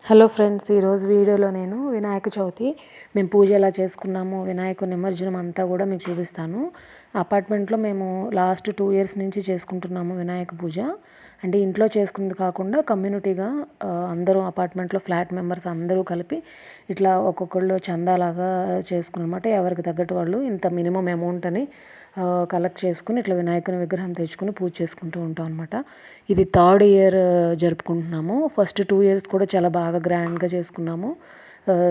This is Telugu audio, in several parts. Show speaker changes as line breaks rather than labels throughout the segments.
హలో ఫ్రెండ్స్, ఈరోజు వీడియోలో నేను వినాయక చవితి మేము పూజ ఎలా చేసుకున్నాము, వినాయక నిమజ్జనం అంతా కూడా మీకు చూపిస్తాను. అపార్ట్మెంట్లో మేము లాస్ట్ 2 ఇయర్స్ నుంచి చేసుకుంటున్నాము వినాయక పూజ. అంటే ఇంట్లో చేసుకున్నది కాకుండా కమ్యూనిటీగా అందరూ అపార్ట్మెంట్లో ఫ్లాట్ మెంబర్స్ అందరూ కలిపి ఇట్లా ఒక్కొక్కళ్ళు చందాలాగా చేసుకున్నమాట. ఎవరికి తగ్గట్టు వాళ్ళు ఇంత మినిమం అమౌంట్ అని కలెక్ట్ చేసుకుని ఇట్లా వినాయకుని విగ్రహం తెచ్చుకుని పూజ చేసుకుంటూ ఉంటాం అనమాట. ఇది 3rd ఇయర్ జరుపుకుంటున్నాము. ఫస్ట్ 2 ఇయర్స్ కూడా చాలా బాగా గ్రాండ్గా చేసుకున్నాము.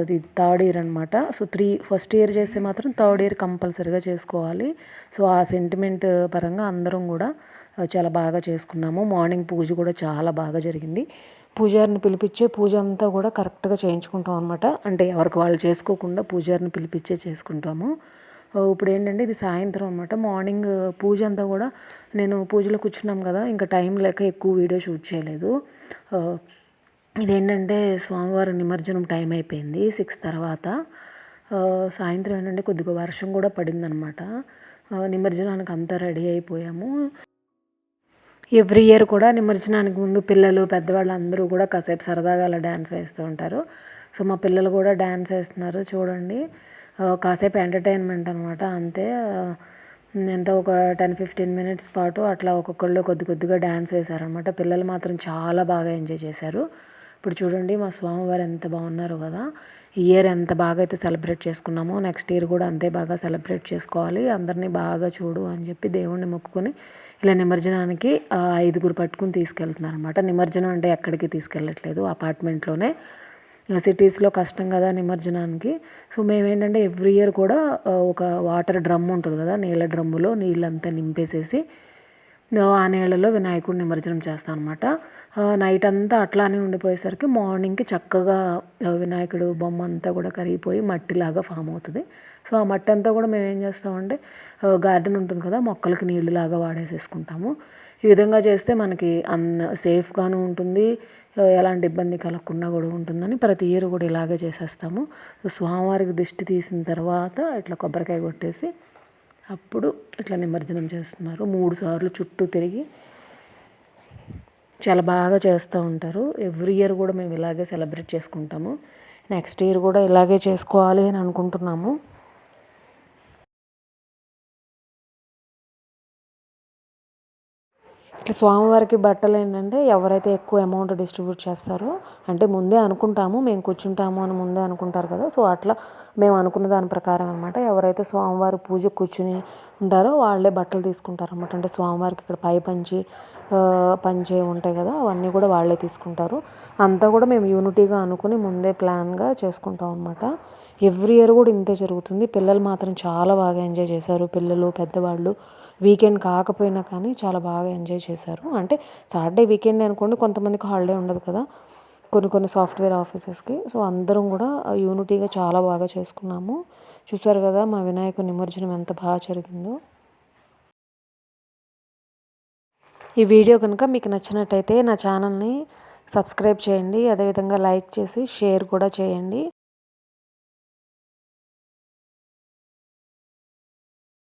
ఇది 3rd ఇయర్ అనమాట. సో ఫస్ట్ ఇయర్ చేస్తే మాత్రం 3rd ఇయర్ కంపల్సరీగా చేసుకోవాలి. సో ఆ సెంటిమెంట్ పరంగా అందరం కూడా చాలా బాగా చేసుకున్నాము. మార్నింగ్ పూజ కూడా చాలా బాగా జరిగింది. పూజారిని పిలిపించే పూజ అంతా కూడా కరెక్ట్గా చేయించుకుంటాం అనమాట. అంటే ఎవరికి వాళ్ళు చేసుకోకుండా పూజారిని పిలిపించే చేసుకుంటాము. ఇప్పుడు ఏంటంటే ఇది సాయంత్రం అనమాట. మార్నింగ్ పూజ అంతా కూడా నేను పూజలో కూర్చున్నాం కదా, ఇంకా టైం లేక ఎక్కువ వీడియో షూట్ చేయలేదు. ఇదేంటంటే స్వామివారి నిమజ్జనం టైం అయిపోయింది 6 తర్వాత. సాయంత్రం ఏంటంటే కొద్దిగా వర్షం కూడా పడిందనమాట. నిమజ్జనానికి అంతా రెడీ అయిపోయాము. ఎవ్రీ ఇయర్ కూడా నిమజ్జనానికి ముందు పిల్లలు పెద్దవాళ్ళు అందరూ కూడా కాసేపు సరదాగా అలా డ్యాన్స్ వేస్తూ ఉంటారు. సో మా పిల్లలు కూడా డ్యాన్స్ వేస్తున్నారు చూడండి. కాసేపు ఎంటర్టైన్మెంట్ అనమాట అంతే. ఎంత ఒక 10-15 మినిట్స్ పాటు అట్లా ఒక్కొక్కళ్ళు కొద్దిగా డ్యాన్స్ వేశారనమాట. పిల్లలు మాత్రం చాలా బాగా ఎంజాయ్ చేశారు. ఇప్పుడు చూడండి మా స్వామివారు ఎంత బాగున్నారు కదా. ఈ ఇయర్ ఎంత బాగా అయితే సెలబ్రేట్ చేసుకున్నామో నెక్స్ట్ ఇయర్ కూడా అంతే బాగా సెలబ్రేట్ చేసుకోవాలి. అందరినీ బాగా చూడు అని చెప్పి దేవుణ్ణి మొక్కుకొని ఇలా నిమజ్జనానికి 5గురు పట్టుకుని తీసుకెళ్తున్నారు అనమాట. నిమజ్జనం అంటే ఎక్కడికి తీసుకెళ్ళట్లేదు, అపార్ట్మెంట్లోనే. సిటీస్లో కష్టం కదా నిమజ్జనానికి. సో మేమేంటంటే ఎవ్రీ ఇయర్ కూడా ఒక వాటర్ డ్రమ్ ఉంటుంది కదా, నీళ్ళ డ్రమ్ములో నీళ్ళంతా నింపేసేసి ఆ నీళ్ళలో వినాయకుడిని నిమజ్జనం చేస్తాం అనమాట. నైట్ అంతా అట్లానే ఉండిపోయేసరికి మార్నింగ్కి చక్కగా వినాయకుడు బొమ్మ అంతా కూడా కరిగిపోయి మట్టిలాగా ఫామ్ అవుతుంది. సో ఆ మట్టి అంతా కూడా మేము ఏం చేస్తామంటే గార్డెన్ ఉంటుంది కదా, మొక్కలకి నీళ్ళులాగా వాడేసేసుకుంటాము. ఈ విధంగా చేస్తే మనకి సేఫ్గాను ఉంటుంది, ఎలాంటి ఇబ్బంది కలగకుండా కూడా ఉంటుందని ప్రతి ఇయర్ కూడా ఇలాగే చేసేస్తాము. స్వామివారికి దిష్టి తీసిన తర్వాత ఇట్లా కొబ్బరికాయ కొట్టేసి అప్పుడు ఇట్లా నిమజ్జనం చేస్తున్నారు. 3 సార్లు చుట్టూ తిరిగి చాలా బాగా చేస్తూ ఉంటారు. ఎవ్రీ ఇయర్ కూడా మేము ఇలాగే సెలబ్రేట్ చేసుకుంటాము. నెక్స్ట్ ఇయర్ కూడా ఇలాగే చేసుకోవాలి అని అనుకుంటున్నాము. ఇట్లా స్వామివారికి బట్టలు ఏంటంటే ఎవరైతే ఎక్కువ అమౌంట్ డిస్ట్రిబ్యూట్ చేస్తారో, అంటే ముందే అనుకుంటాము మేము కూర్చుంటాము అని ముందే అనుకుంటారు కదా, సో అట్లా మేము అనుకున్న దాని ప్రకారం అనమాట. ఎవరైతే స్వామివారి పూజ కూర్చుని ఉంటారో వాళ్ళే బట్టలు తీసుకుంటారు అనమాట. అంటే స్వామివారికి ఇక్కడ పంచే ఉంటాయి కదా, అవన్నీ కూడా వాళ్ళే తీసుకుంటారు. అంతా కూడా మేము యూనిటీగా అనుకుని ముందే ప్లాన్గా చేసుకుంటాం అనమాట. ఎవ్రీ ఇయర్ కూడా ఇంతే జరుగుతుంది. పిల్లలు మాత్రం చాలా బాగా ఎంజాయ్ చేశారు. పిల్లలు పెద్దవాళ్ళు వీకెండ్ కాకపోయినా కానీ చాలా బాగా ఎంజాయ్ చేశారు. అంటే సాటర్డే వీకెండ్ అనుకోండి, కొంతమందికి హాలిడే ఉండదు కదా కొన్ని సాఫ్ట్వేర్ ఆఫీసెస్కి. సో అందరం కూడా యూనిటీగా చాలా బాగా చేసుకున్నాము. చూసారు కదా మా వినాయక నిమజ్జనం ఎంత బాగా జరిగిందో. ఈ వీడియో కనుక మీకు నచ్చినట్టయితే నా ఛానల్ని సబ్స్క్రైబ్ చేయండి. అదేవిధంగా లైక్ చేసి షేర్ కూడా చేయండి.